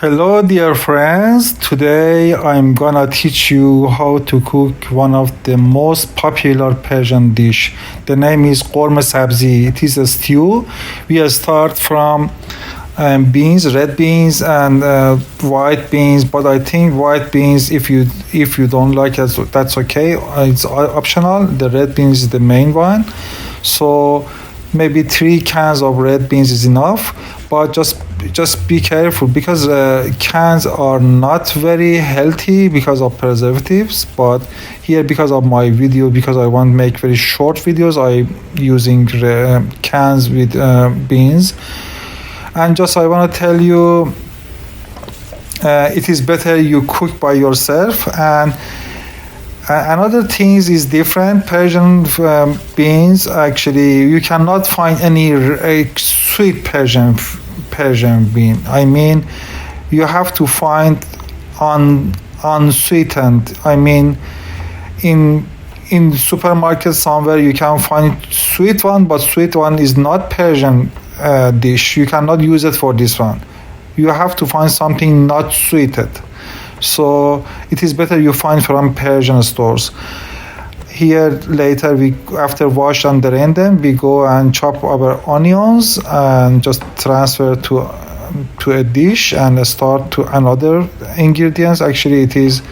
Hello dear friends, today I'm gonna teach you how to cook one of the most popular Persian dish. The name is Ghormeh sabzi. It is a stew. We start from beans, red beans and white beans, but I think white beans, if you don't like it, that's okay. It's optional. The red beans is the main one. So maybe 3 cans of red beans is enough, but just be careful because cans are not very healthy because of preservatives. But here, because of my video, because I want to make very short videos, I using cans with beans. And just I want to tell you, it is better you cook by yourself. And another things is different. Persian beans, actually you cannot find any sweet Persian bean. I mean, you have to find unsweetened. I mean, in supermarket somewhere you can find sweet one, but sweet one is not Persian dish. You cannot use it for this one. You have to find something not sweeted. So it is better you find from Persian stores. Here later, after wash and drain them, we go and chop our onions and just transfer to a dish and start to another ingredients. Actually, it is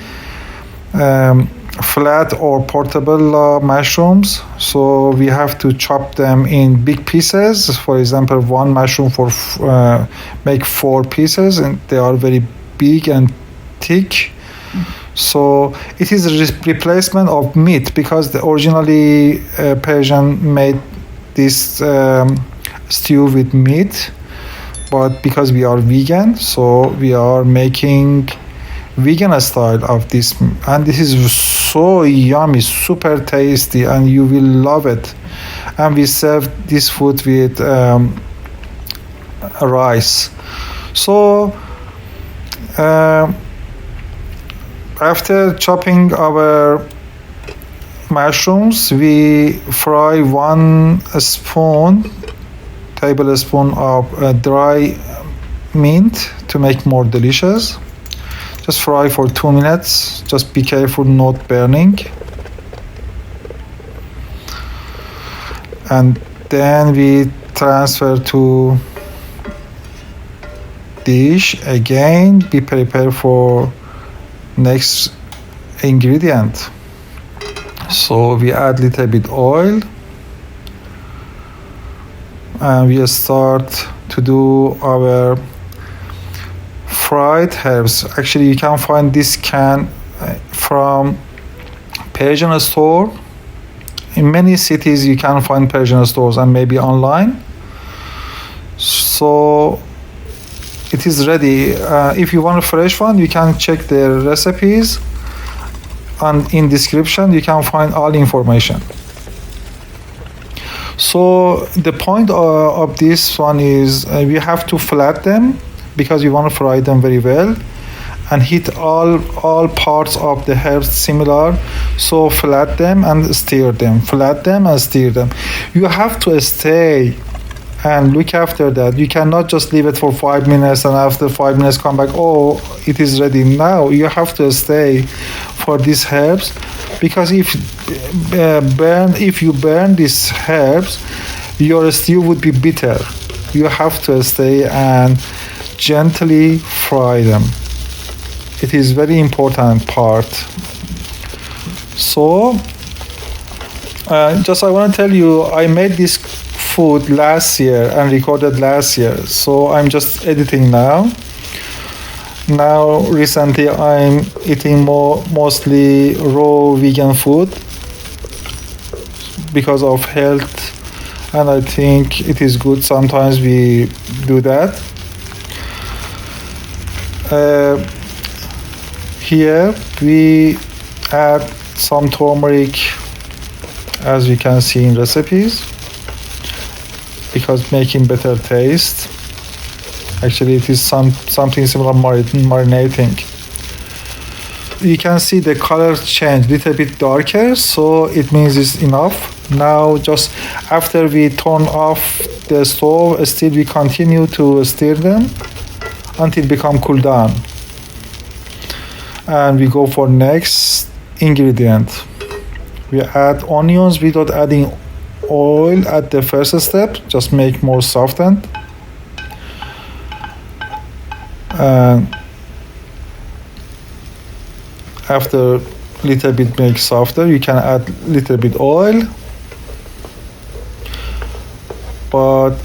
flat or portabella mushrooms. So we have to chop them in big pieces. For example, one mushroom for make 4 pieces, and they are very big and thick. So it is a replacement of meat, because originally Persian made this stew with meat, but because we are vegan, so we are making vegan style of this, and this is so yummy, super tasty, and you will love it. And we serve this food with rice. So after chopping our mushrooms, we fry 1 tablespoon of dry mint to make more delicious. Just fry for 2 minutes. Just be careful not burning. And then we transfer to dish. Again, be prepared for next ingredient. So we add little bit oil and we start to do our fried herbs. Actually, you can find this can from Persian store. In many cities you can find Persian stores, and maybe online. So it is ready. If you want a fresh one, you can check the recipes, and in description you can find all information. So the point of this one is we have to flat them, because we want to fry them very well and heat all parts of the herbs similar. So flat them and stir them, flat them and stir them. You have to stay and look after that. You cannot just leave it for 5 minutes and after 5 minutes come back, oh, it is ready. Now you have to stay for these herbs, because if you burn these herbs, your stew would be bitter. You have to stay and gently fry them. It is very important part. So just I want to tell you, I made this food last year and recorded last year, so I'm just editing now. Recently I'm eating mostly raw vegan food because of health, and I think it is good sometimes we do that. Here we add some turmeric, as you can see in recipes, because making better taste. Actually, it is something similar marinating. You can see the color change, little bit darker, so it means it's enough. Now, just after we turn off the stove, still we continue to stir them until become cool down. And we go for next ingredient. We add onions without adding oil at the first step, just make more softened. And after little bit make softer, you can add little bit oil, but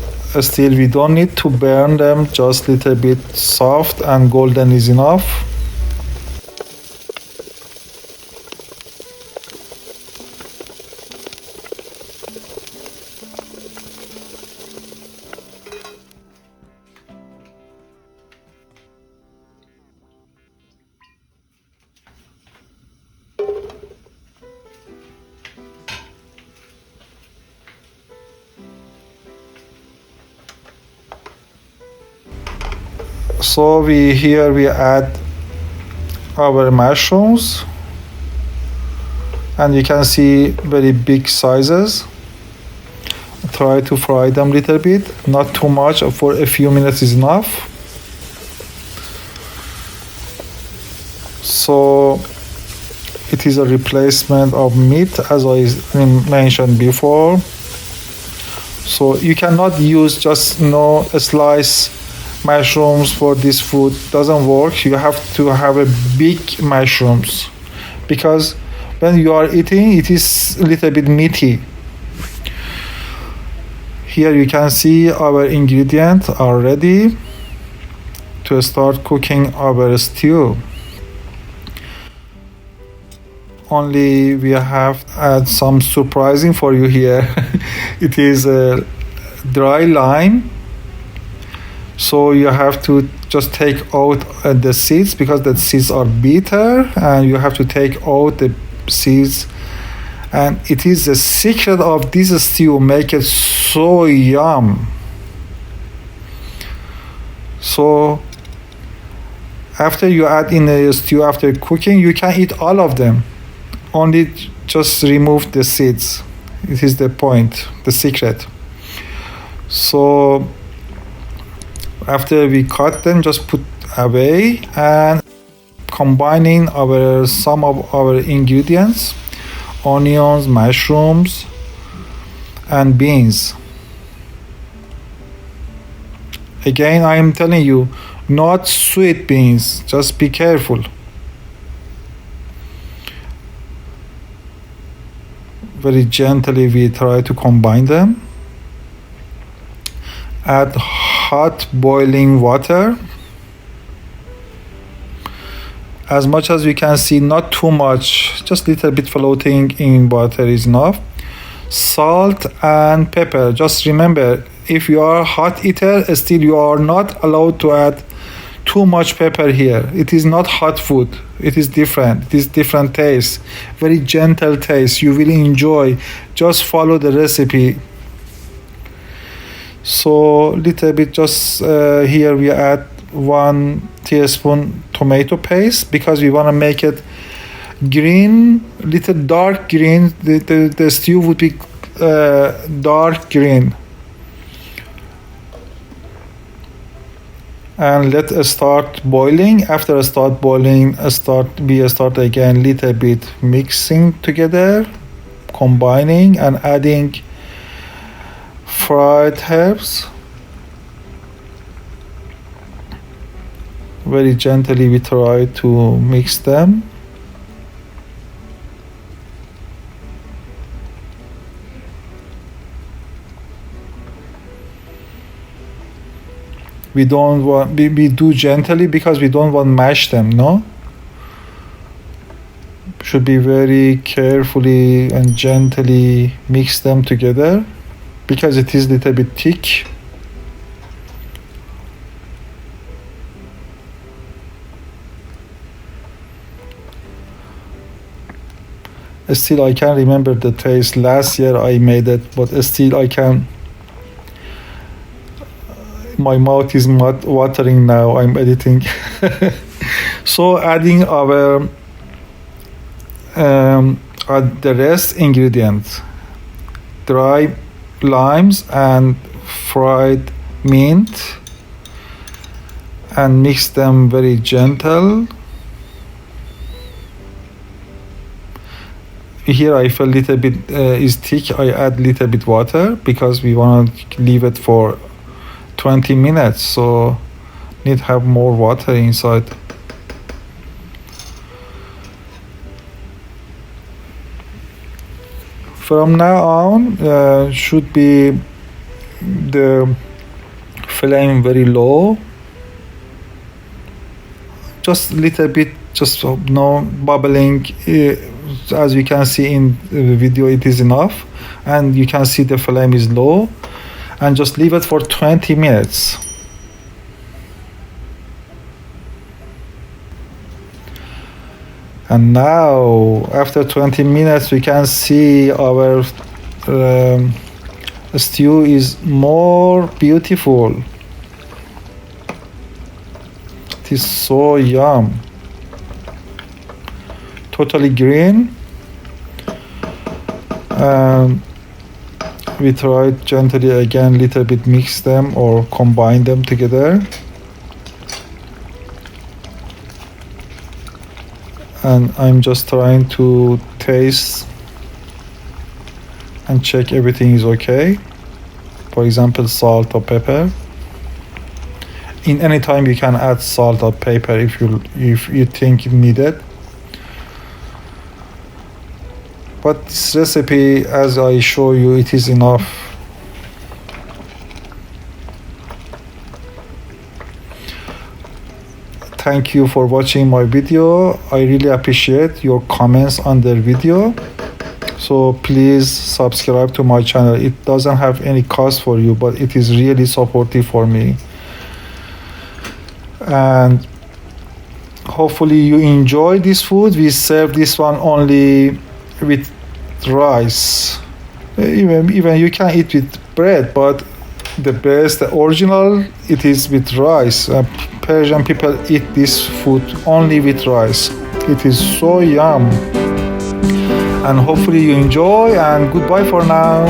still we don't need to burn them, just little bit soft and golden is enough. So here we add our mushrooms, and you can see very big sizes. Try to fry them a little bit, not too much, for a few minutes is enough. So it is a replacement of meat, as I mentioned before. So you cannot use just a slice mushrooms for this food, doesn't work. You have to have a big mushrooms, because when you are eating it is a little bit meaty. Here you can see our ingredients are ready to start cooking our stew. Only we have add some surprising for you here. It is a dry lime. So you have to just take out the seeds, because the seeds are bitter, and you have to take out the seeds. And it is the secret of this stew, make it so yum. So after you add in the stew, after cooking, you can eat all of them. Only just remove the seeds. It is the point, the secret. So after we cut them, just put away and combining some of our ingredients, onions, mushrooms, and beans. Again, I am telling you, not sweet beans, just be careful. Very gently we try to combine them. Add hot boiling water, as much as you can see, not too much, just a little bit floating in water is enough. Salt and pepper. Just remember, if you are a hot eater, still you are not allowed to add too much pepper here. It is not hot food, it is different. It is different taste, very gentle taste, you will enjoy. Just follow the recipe. So little bit, just here we add 1 teaspoon tomato paste, because we want to make it green, little dark green. The stew would be dark green. And let us start boiling. After start boiling, we start again little bit mixing together, combining and adding fried herbs. Very gently we try to mix them. We don't want, we do gently, because we don't want to mash them, no? Should be very carefully and gently mix them together, because it is a little bit thick. Still I can remember the taste. Last year I made it, but still I can. My mouth is watering now. I'm editing. So adding our the rest ingredients: dry limes and fried mint, and mix them very gentle. Here I feel a little bit is thick. I add little bit water because we want to leave it for 20 minutes, so need to have more water inside. From now on, should be the flame very low, just little bit, just no bubbling. As you can see in the video, it is enough, and you can see the flame is low, and just leave it for 20 minutes. And now after 20 minutes we can see our stew is more beautiful. It is so yum, totally green. We try gently again, little bit mix them or combine them together. And I'm just trying to taste and check everything is okay. For example, salt or pepper. In any time you can add salt or pepper if you think you need it. But this recipe, as I show you, it is enough. Thank you for watching my video. I really appreciate your comments on the video. So please subscribe to my channel. It doesn't have any cost for you, but it is really supportive for me. And hopefully you enjoy this food. We serve this one only with rice. Even you can eat with bread, but the best, the original, it is with rice. Persian people eat this food only with rice. It is so yum. And hopefully you enjoy, and goodbye for now.